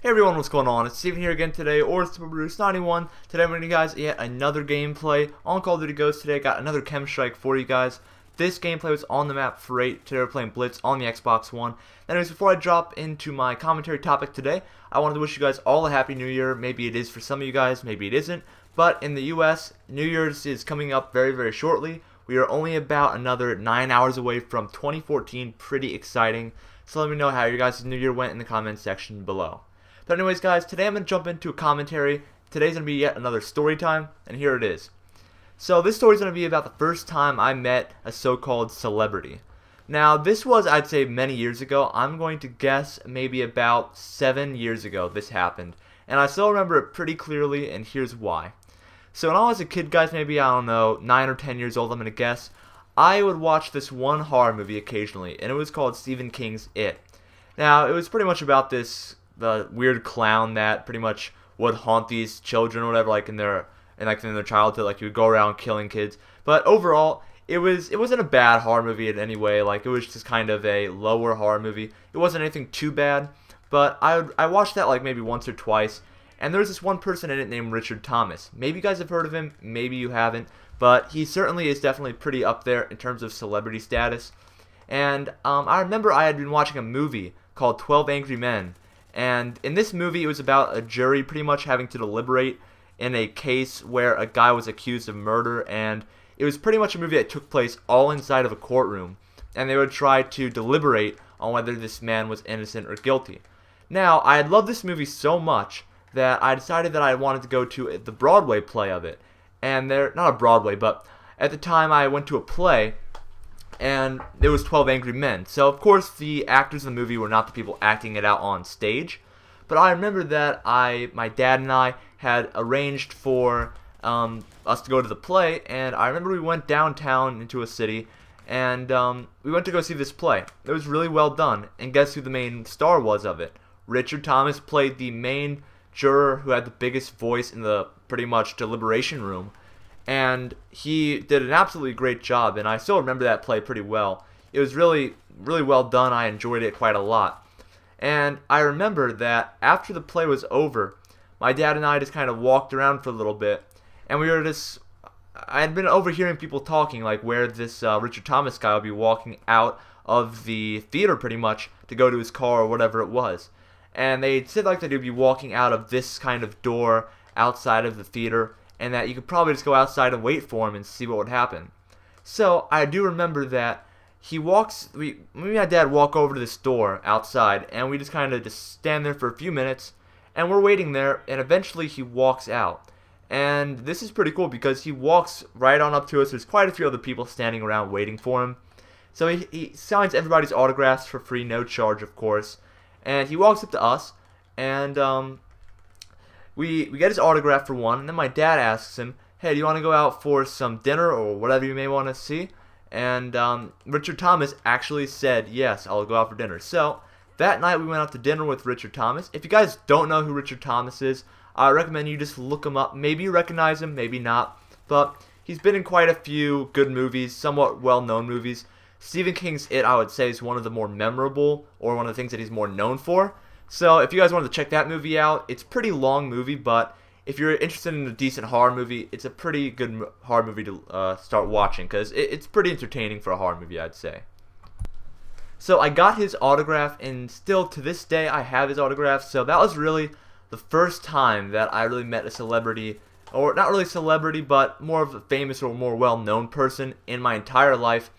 Hey everyone, what's going on? It's Steven here again today, or it's Bruce91. Today I'm bringing you guys yet another gameplay on Call of Duty Ghosts. Today I got another KEM strike for you guys. This gameplay was on the map for 8. Today we're playing Blitz on the Xbox One. Anyways, before I drop into my commentary topic today, I wanted to wish you guys all a Happy New Year. Maybe it is for some of you guys, maybe it isn't. But in the US, New Year's is coming up very shortly. We are only about another 9 hours away from 2014. Pretty exciting. So let me know how your guys' New Year went in the comments section below. But anyways, guys, today I'm going to jump into a commentary. Today's going to be yet another story time, and here it is. So this story is going to be about the first time I met a so-called celebrity. Now, this was, I'd say, many years ago. I'm going to guess maybe about 7 years ago this happened. And I still remember it pretty clearly, and here's why. So when I was a kid, guys, maybe, I don't know, 9 or 10 years old, I'm going to guess, I would watch this one horror movie occasionally, and it was called Stephen King's It. Now, it was pretty much about the weird clown that pretty much would haunt these children or whatever, like in their childhood, like he would go around killing kids. But overall, it wasn't a bad horror movie in any way. Like, it was just kind of a lower horror movie. It wasn't anything too bad, but I watched that like maybe once or twice. And there was this one person in it named Richard Thomas. Maybe you guys have heard of him, maybe you haven't, but he certainly is definitely pretty up there in terms of celebrity status. And I remember I had been watching a movie called 12 Angry Men. And in this movie, it was about a jury pretty much having to deliberate in a case where a guy was accused of murder, and it was pretty much a movie that took place all inside of a courtroom, and they would try to deliberate on whether this man was innocent or guilty. Now, I had loved this movie so much that I decided that I wanted to go to the Broadway play of it. And not a Broadway, but at the time I went to a play, and it was 12 Angry Men. So, of course, the actors in the movie were not the people acting it out on stage. But I remember that my dad and I had arranged for us to go to the play. And I remember we went downtown into a city, and we went to go see this play. It was really well done. And guess who the main star was of it? Richard Thomas played the main juror who had the biggest voice in the pretty much deliberation room. And he did an absolutely great job, and I still remember that play pretty well. It was really well done. I enjoyed it quite a lot. And I remember that after the play was over, my dad and I just kind of walked around for a little bit, and I had been overhearing people talking, like where this Richard Thomas guy would be walking out of the theater pretty much to go to his car or whatever it was. And they said like that he'd be walking out of this kind of door outside of the theater, and that you could probably just go outside and wait for him and see what would happen. So I do remember that me and my dad walk over to this door outside, and we just kind of just stand there for a few minutes, and we're waiting there, and eventually he walks out. And this is pretty cool because he walks right on up to us. There's quite a few other people standing around waiting for him. So he signs everybody's autographs for free, no charge, of course. And he walks up to us, and we get his autograph for one, and then my dad asks him, hey, do you want to go out for some dinner or whatever you may want to see? And Richard Thomas actually said, yes, I'll go out for dinner. So that night we went out to dinner with Richard Thomas. If you guys don't know who Richard Thomas is, I recommend you just look him up. Maybe you recognize him, maybe not. But he's been in quite a few good movies, somewhat well-known movies. Stephen King's It, I would say, is one of the more memorable, or one of the things that he's more known for. So if you guys wanted to check that movie out, it's a pretty long movie, but if you're interested in a decent horror movie, it's a pretty good horror movie to start watching, because it's pretty entertaining for a horror movie, I'd say. So I got his autograph, and still to this day I have his autograph, so that was really the first time that I really met a celebrity, or not really celebrity, but more of a famous or more well-known person in my entire life.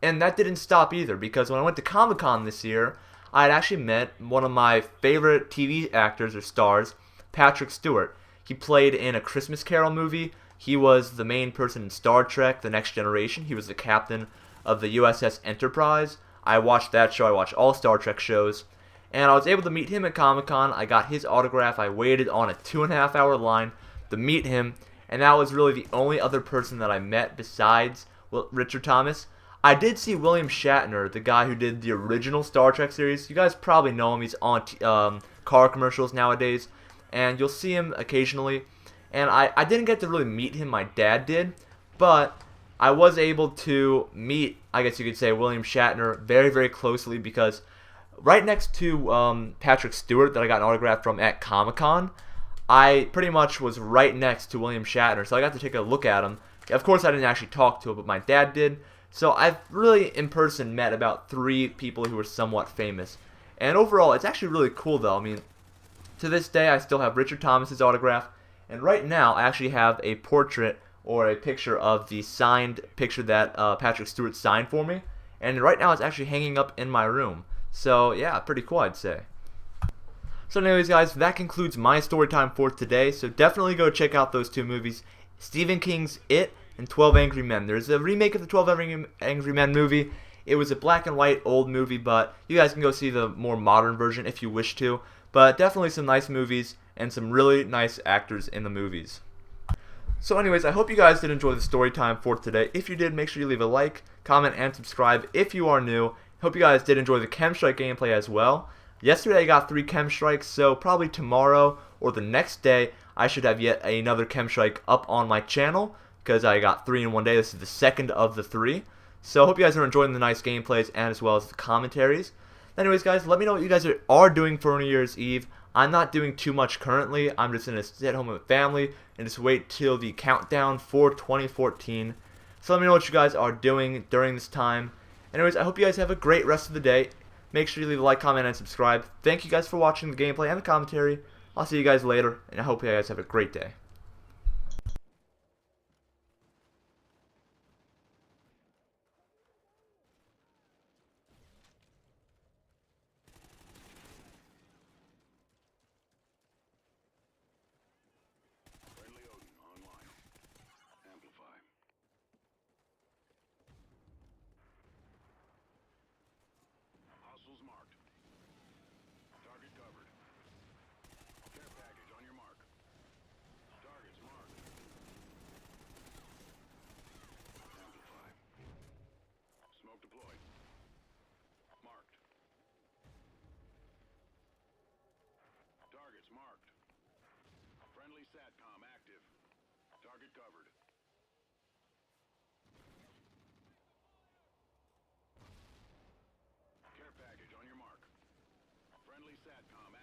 And that didn't stop either, because when I went to Comic-Con this year, I had actually met one of my favorite TV actors or stars, Patrick Stewart. He played in A Christmas Carol movie. He was the main person in Star Trek: The Next Generation. He was the captain of the USS Enterprise. I watched that show. I watched all Star Trek shows. And I was able to meet him at Comic-Con. I got his autograph. I waited on a 2.5-hour line to meet him. And that was really the only other person that I met besides Richard Thomas. I did see William Shatner, the guy who did the original Star Trek series. You guys probably know him. He's on car commercials nowadays, and you'll see him occasionally. And I didn't get to really meet him. My dad did, but I was able to meet, I guess you could say, William Shatner very closely, because right next to Patrick Stewart that I got an autograph from at Comic-Con, I pretty much was right next to William Shatner, so I got to take a look at him. Of course, I didn't actually talk to him, but my dad did. So I've really, in person, met about 3 people who were somewhat famous. And overall, it's actually really cool, though. I mean, to this day, I still have Richard Thomas's autograph, and right now, I actually have a portrait or a picture of the signed picture that Patrick Stewart signed for me. And right now, it's actually hanging up in my room. So yeah, pretty cool, I'd say. So anyways, guys, that concludes my story time for today. So definitely go check out those 2 movies, Stephen King's It and 12 Angry Men. There's a remake of the 12 Angry Men movie. It was a black and white old movie, but you guys can go see the more modern version if you wish to. But definitely some nice movies and some really nice actors in the movies. So anyways, I hope you guys did enjoy the story time for today. If you did, make sure you leave a like, comment, and subscribe if you are new. Hope you guys did enjoy the Chem Strike gameplay as well. Yesterday I got 3 Chem Strikes, so probably tomorrow or the next day I should have yet another Chem Strike up on my channel, because I got 3 in one day. This is the second of the 3. So hope you guys are enjoying the nice gameplays and as well as the commentaries. Anyways, guys, let me know what you guys are doing for New Year's Eve. I'm not doing too much currently. I'm just going to stay at home with family and just wait till the countdown for 2014. So let me know what you guys are doing during this time. Anyways, I hope you guys have a great rest of the day. Make sure you leave a like, comment, and subscribe. Thank you guys for watching the gameplay and the commentary. I'll see you guys later, and I hope you guys have a great day. Marked. Target covered. Care package on your mark. Targets marked. Amplify. Smoke deployed. Marked. Targets marked. Friendly SATCOM active. Target covered. Care package on your mark. Friendly SATCOM